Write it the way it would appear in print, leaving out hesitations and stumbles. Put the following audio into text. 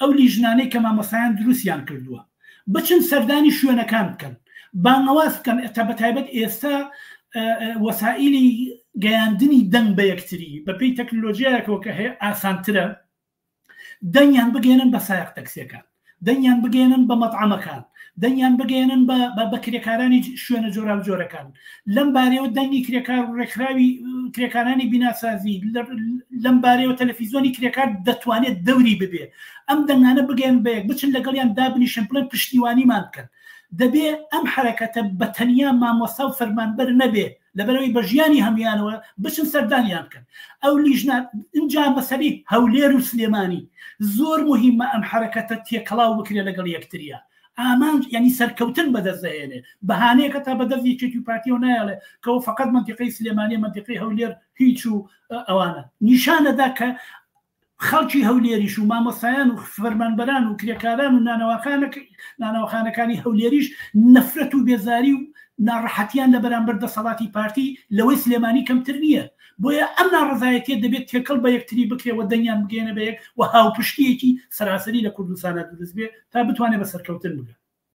ئەو لیژنانەی کە مامۆسایان دروستیان کردووە بچن سەردانی شوێنەکان بکەن بانەواز بکەن ئێستا بە تایبەت ئێستا وەسائلی گەیاندنی دەنگ بە یەکتری بەپێی تەکنۆلۆژیایەکەوە کە هەیە ئاسانترە دەنگیان بگەێنن بە سایق تەکسیەکان دەنگیان بگەێنن بە مەطعەمەکان دەنگیان بگەێنن بە کرێکارانی شوێنە جۆرا و جۆرەکان لەم بارەیەوە دەنگی کرێکار و ڕێکخراوی کرێکارانی بیناسازی لەم بارەیەوە تەلەڤیزۆنی کرێکار دەتوانێت دەوری ببێ ئەم دەنگانە بگەێن بەیەک بچن لەگەڵیان دابنیشن بڵێن پشتیوانیمان بکەن دەبێ ئەم حرەکەتە بە تەنیا مامۆستا و فەرمانبەر نەبێ لەبەرەوەی بە ژیانی هەمویانەوە بچن سەردانیان بکەن ئەو لیژنان اینجا مەسەری هەولێر و سلێمانی زۆر مهمە ئەم حرەکەتە تێکەڵاو بکرێ لەگەڵ یەکتریە ئامان ینی سەرکەوتن بەدەستدەێنێ بەهانەیەکە تا بەدەستی چێتی و پارتیەوە نایڵێ کەەوە فقط منتیقەی سلێمانی منتیقەی هەولێر هیچ و ئەوانە نیشانەدا کە خەڵکی هەولێریش و مامۆستایان و فەرمانبەران و کرێکاران و نانەوەخانەکانی هەولێریش نەفرەت و بێزاری و ناڕەحەتیان لە بەرامبەر دەسەڵاتی پارتی لەوەی سلێمانی کەمتر نییە بۆیە ئەم ناڕزایەتێ دەبێت تێکەڵ بە یەکتری بکرێەوە دەنگیان بگەێنە بەیەک و هاوپشتیەکی سەراسەری لە کوردستانە دروست بێ تا بتوانێت بە سەرکەوتن بگە